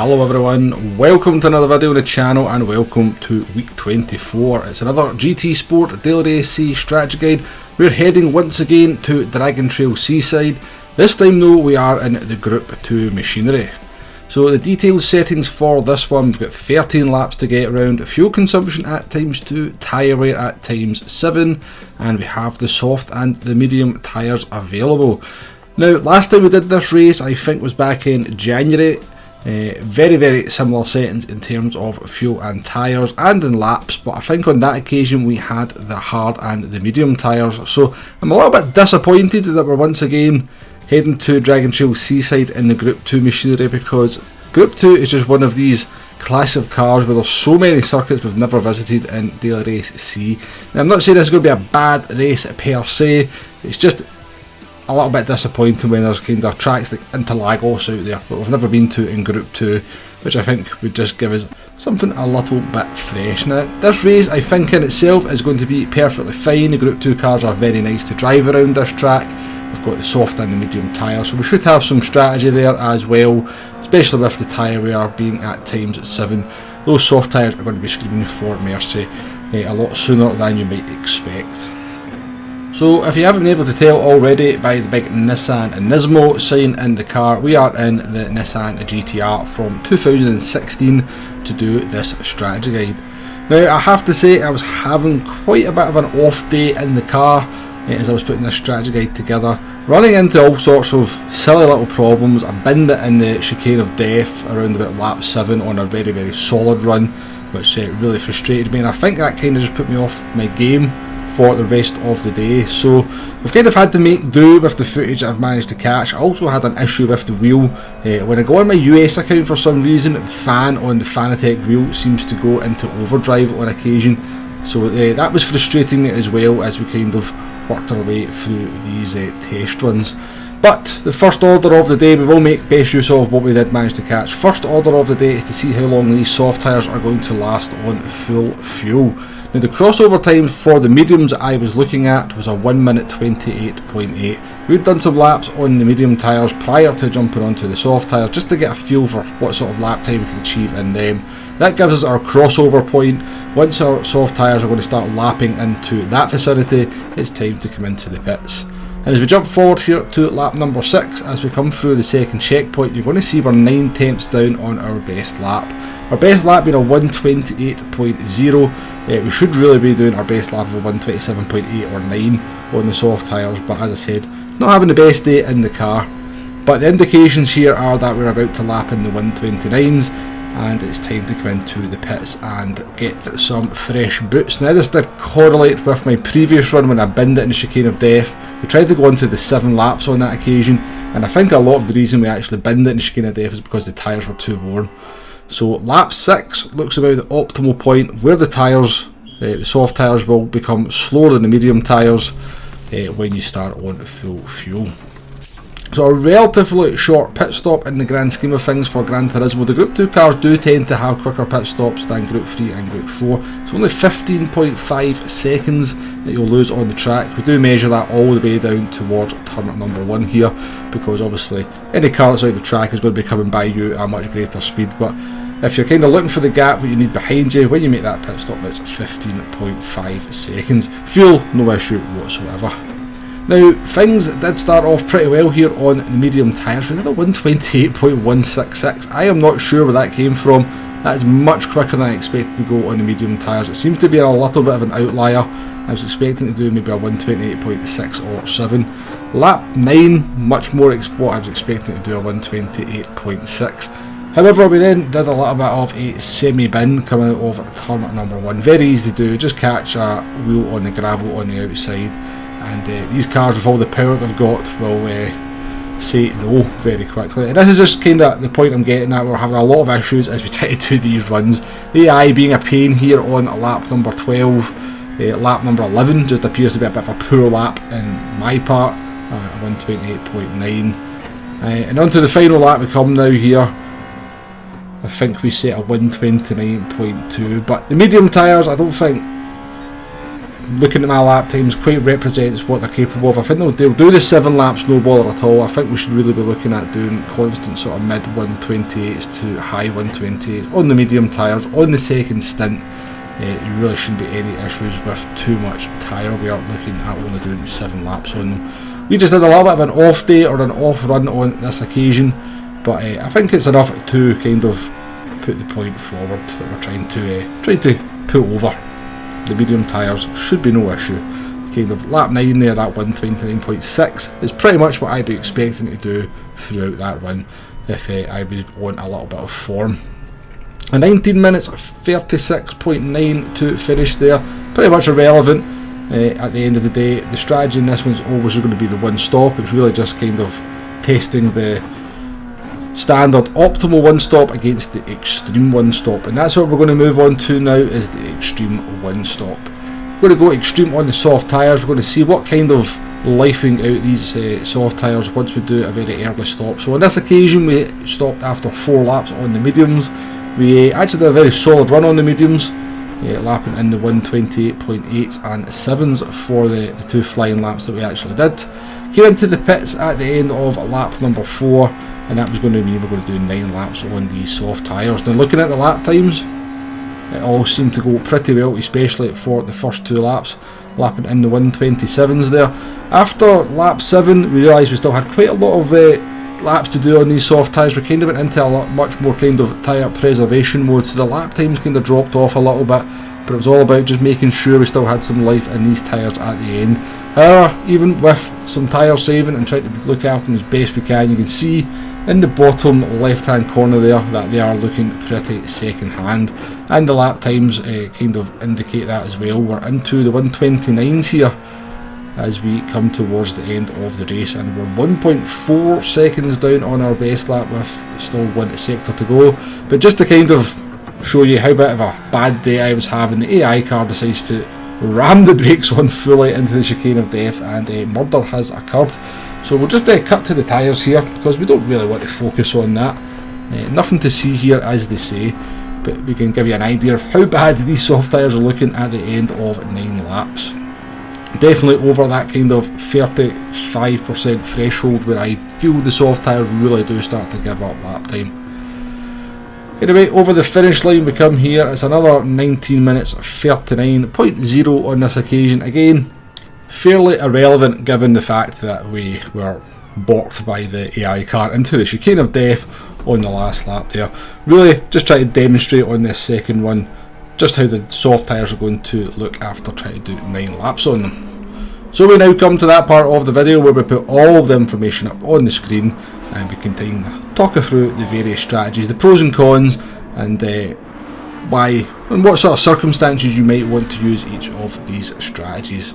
Hello everyone, welcome to another video on the channel and welcome to week 24. It's another GT Sport Daily Race C strategy guide. We're heading once again to Dragon Trail Seaside. This time though we are in the Group 2 machinery. So the detailed settings for this one, we've got 13 laps to get around, fuel consumption at times 2, tyre wear at times 7, and we have the soft and the medium tyres available. Now last time we did this race I think was back in January. Very similar settings in terms of fuel and tyres and in laps, but I think on that occasion we had the hard and the medium tyres, so I'm a little bit disappointed that we're once again heading to Dragon Trail Seaside in the Group 2 machinery, because Group 2 is just one of these classic cars where there's so many circuits we've never visited in Daily Race C. Now I'm not saying this is going to be a bad race per se, it's just a little bit disappointing when there's kind of tracks like Interlagos out there but we've never been to in Group 2, which I think would just give us something a little bit fresh. Now this race I think in itself is going to be perfectly fine. The Group 2 cars are very nice to drive around this track. We've got the soft and the medium tyres, so we should have some strategy there as well, especially with the tyre wear being at times 7. Those soft tyres are going to be screaming for mercy a lot sooner than you might expect. So if you haven't been able to tell already by the big Nissan Nismo sign in the car, we are in the Nissan GTR from 2016 to do this strategy guide. Now I have to say I was having quite a bit of an off day in the car as I was putting this strategy guide together, running into all sorts of silly little problems. I binned it in the chicane of death around about lap 7 on a very solid run, which really frustrated me, and I think that kind of just put me off my game for the rest of the day. So we've kind of had to make do with the footage I've managed to catch. I also had an issue with the wheel. When I go on my US account for some reason, the fan on the Fanatec wheel seems to go into overdrive on occasion, so that was frustrating me as well as we kind of worked our way through these test runs. But the first order of the day, we will make best use of what we did manage to catch. First order of the day is to see how long these soft tyres are going to last on full fuel. Now the crossover time for the mediums I was looking at was a 1 minute 28.8. We'd done some laps on the medium tyres prior to jumping onto the soft tyres just to get a feel for what sort of lap time we could achieve in them. That gives us our crossover point. Once our soft tyres are going to start lapping into that vicinity, it's time to come into the pits. And as we jump forward here to lap number 6, as we come through the second checkpoint, you're going to see we're 9 tenths down on our best lap. Our best lap being a 128.0. We should really be doing our best lap of a 127.8 or 9 on the soft tyres, but as I said, not having the best day in the car. But the indications here are that we're about to lap in the 129s, and it's time to come into the pits and get some fresh boots. Now this did correlate with my previous run when I binned it in the chicane of death. We tried to go on to the 7 laps on that occasion, and I think a lot of the reason we actually binned it in the chicane of death is because the tyres were too worn. So lap 6 looks about the optimal point where the tyres, the soft tyres will become slower than the medium tyres when you start on full fuel. So a relatively short pit stop in the grand scheme of things for Gran Turismo. The Group 2 cars do tend to have quicker pit stops than Group 3 and Group 4. It's only 15.5 seconds that you'll lose on the track. We do measure that all the way down towards turn number 1 here, because obviously any car that's out the track is going to be coming by you at a much greater speed. But if you're kind of looking for the gap what you need behind you, when you make that pit stop, it's 15.5 seconds. Fuel, no issue whatsoever. Now things did start off pretty well here on the medium tyres. We had a 128.166. I am not sure where that came from. That is much quicker than I expected to go on the medium tyres. It seems to be a little bit of an outlier. I was expecting to do maybe a 128.6 or 7. Lap 9, much more what I was expecting to do a 128.6. However, we then did a little bit of a semi-bin coming out of turn number 1. Very easy to do, just catch a wheel on the gravel on the outside, and these cars with all the power they've got will say no very quickly. And this is just kind of the point I'm getting at. We're having a lot of issues as we try to do these runs. The AI being a pain here on lap number 12. Lap number 11 just appears to be a bit of a poor lap in my part, 128.9. And onto the final lap we come now here. I think we set a 129.2, but the medium tyres, I don't think looking at my lap times, quite represents what they're capable of. I think they'll do the 7 laps no bother at all. I think we should really be looking at doing constant sort of mid 128s to high 128s on the medium tyres on the second stint. You really shouldn't be any issues with too much tyre wear looking at only doing 7 laps on them. We just had a little bit of an off day or an off run on this occasion, but I think it's enough to kind of put the point forward that we're trying to put over. The medium tyres should be no issue. Kind of lap 9 there, that 129.6 is pretty much what I'd be expecting to do throughout that run if I was on a little bit of form. A 19 minutes 36.9 to finish there, pretty much irrelevant at the end of the day. The strategy in this one's always going to be the one stop. It's really just kind of testing the standard optimal one stop against the extreme one stop, and that's what we're going to move on to now, is the extreme one stop. We're going to go extreme on the soft tyres. We're going to see what kind of lifing out these soft tyres once we do a very early stop. So on this occasion we stopped after 4 laps on the mediums. We actually did a very solid run on the mediums, lapping in the 128.8s and 7s for the 2 flying laps that we actually did. Came into the pits at the end of lap number 4, and that was going to mean we're going to do 9 laps on these soft tyres. Now looking at the lap times, it all seemed to go pretty well, especially for the first 2 laps, lapping in the 127s there. After lap 7 we realised we still had quite a lot of laps to do on these soft tyres. We kind of went into a lot much more kind of tyre preservation mode, so the lap times kind of dropped off a little bit, but it was all about just making sure we still had some life in these tyres at the end. However, even with some tyre saving and trying to look after them as best we can, you can see in the bottom left hand corner there that they are looking pretty second hand, and the lap times kind of indicate that as well. We're into the 129s here as we come towards the end of the race, and we're 1.4 seconds down on our best lap with still 1 sector to go. But just to kind of show you how bit of a bad day I was having, the AI car decides to ram the brakes on fully into the chicane of death, and murder has occurred. So we'll just cut to the tyres here, because we don't really want to focus on that. Nothing to see here, as they say, but we can give you an idea of how bad these soft tyres are looking at the end of 9 laps. Definitely over that kind of 35% threshold where I feel the soft tyres really do start to give up lap time. Anyway, over the finish line we come here. It's another 19 minutes 39.0 on this occasion. Again, fairly irrelevant given the fact that we were balked by the AI car into the chicane of death on the last lap there. Really just try to demonstrate on this second one just how the soft tyres are going to look after trying to do 9 laps on them. So we now come to that part of the video where we put all of the information up on the screen, and we can talk through the various strategies, the pros and cons, and why and what sort of circumstances you might want to use each of these strategies.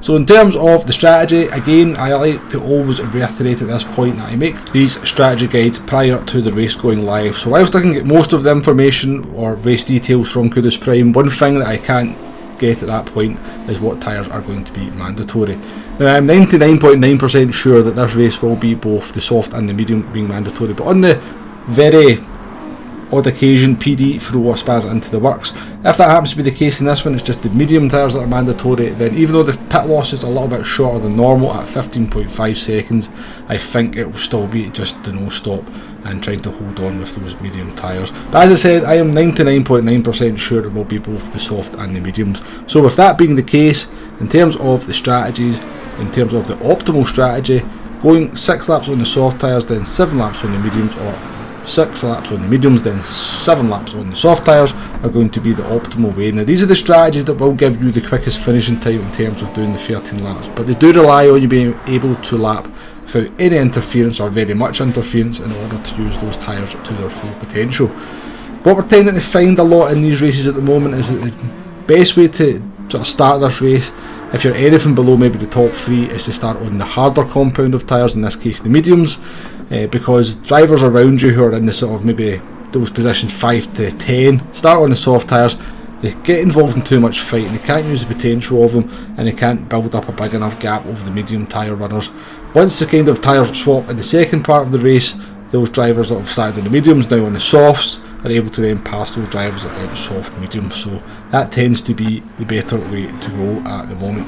So in terms of the strategy, again, I like to always reiterate at this point that I make these strategy guides prior to the race going live. So whilst I can get most of the information or race details from Kudos Prime, one thing that I can't get at that point is what tyres are going to be mandatory. Now I'm 99.9% sure that this race will be both the soft and the medium being mandatory, but on the very odd occasion PD throw a spanner into the works. If that happens to be the case in this one, it's just the medium tyres that are mandatory, then even though the pit loss is a little bit shorter than normal at 15.5 seconds, I think it will still be just the no stop and trying to hold on with those medium tyres. But as I said, I am 99.9% sure it will be both the soft and the mediums. So with that being the case, in terms of the strategies, in terms of the optimal strategy, going 6 laps on the soft tyres, then 7 laps on the mediums, or 6 laps on the mediums, then 7 laps on the soft tyres are going to be the optimal way. Now these are the strategies that will give you the quickest finishing time in terms of doing the 13 laps, but they do rely on you being able to lap without any interference or very much interference in order to use those tyres to their full potential. What we're tending to find a lot in these races at the moment is that the best way to sort of start this race, if you're anything below maybe the top 3, is to start on the harder compound of tyres, in this case the mediums, because drivers around you who are in the sort of maybe those positions 5 to 10 start on the soft tyres. They get involved in too much fighting, they can't use the potential of them, and they can't build up a big enough gap over the medium tyre runners. Once the kind of tyres swap in the second part of the race, those drivers that have started on the mediums now on the softs are able to then pass those drivers at soft medium, so that tends to be the better way to go at the moment.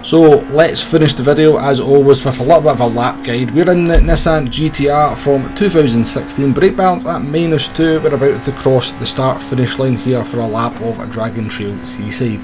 So let's finish the video as always with a little bit of a lap guide. We're in the Nissan GT-R from 2016, brake balance at -2. We're about to cross the start finish line here for a lap of a Dragon Trail Seaside.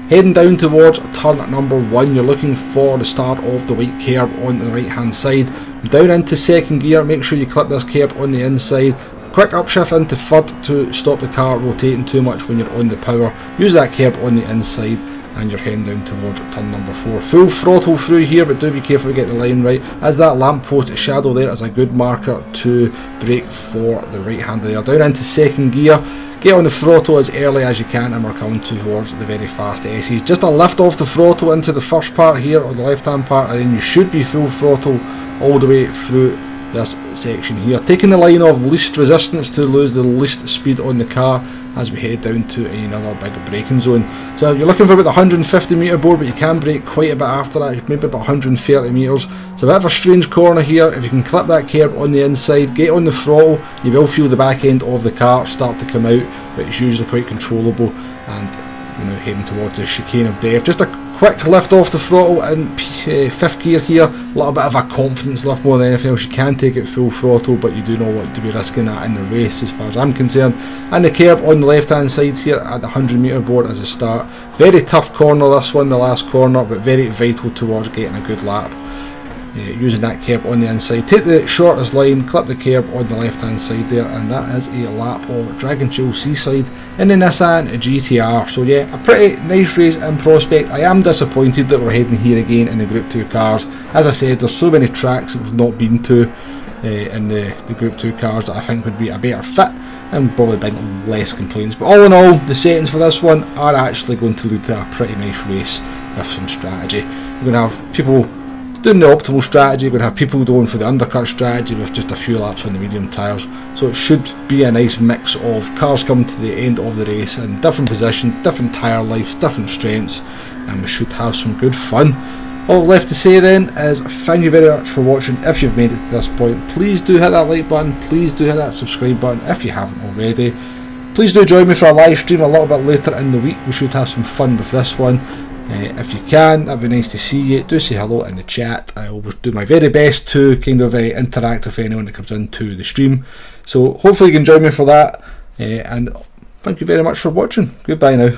Heading down towards turn number 1, you're looking for the start of the white curb on the right hand side. Down into second gear, make sure you clip this curb on the inside. Quick upshift into third to stop the car rotating too much when you're on the power. Use that curb on the inside and you're heading down towards turn number 4. Full throttle through here, but do be careful to get the line right, as that lamppost shadow there is a good marker to brake for the right hand there. Down into second gear, get on the throttle as early as you can, and we're coming towards the very fast SEs. Just a lift off the throttle into the first part here, or the left hand part, and then you should be full throttle all the way through this section here, taking the line of least resistance to lose the least speed on the car as we head down to another big braking zone. So you're looking for about the 150 metre board, but you can brake quite a bit after that, maybe about 130 metres. It's a bit of a strange corner here. If you can clip that curb on the inside, get on the throttle, you will feel the back end of the car start to come out, but it's usually quite controllable, and heading towards the chicane of death. Just a quick lift off the throttle in fifth gear here, a little bit of a confidence lift more than anything else. You can take it full throttle, but you do not want to be risking that in the race as far as I'm concerned. And the curb on the left hand side here at the 100 metre board as a start. Very tough corner this one, the last corner, but very vital towards getting a good lap. Using that curb on the inside, take the shortest line, clip the curb on the left hand side there, and that is a lap of Dragon Trail Seaside in the Nissan GT-R. So yeah, a pretty nice race in prospect. I am disappointed that we're heading here again in the Group 2 cars. As I said, there's so many tracks that we've not been to in the Group 2 cars that I think would be a better fit and probably bring less complaints. But all in all, the settings for this one are actually going to lead to a pretty nice race with some strategy. We're going to have people doing the optimal strategy, you're going to have people going for the undercut strategy with just a few laps on the medium tyres. So it should be a nice mix of cars coming to the end of the race in different positions, different tyre lives, different strengths, and we should have some good fun. All left to say then is thank you very much for watching. If you've made it to this point, please do hit that like button, please do hit that subscribe button if you haven't already. Please do join me for a live stream a little bit later in the week. We should have some fun with this one. If you can, that'd be nice to see you. Do say hello in the chat. I always do my very best to kind of interact with anyone that comes into the stream. So hopefully you can join me for that. And thank you very much for watching. Goodbye now.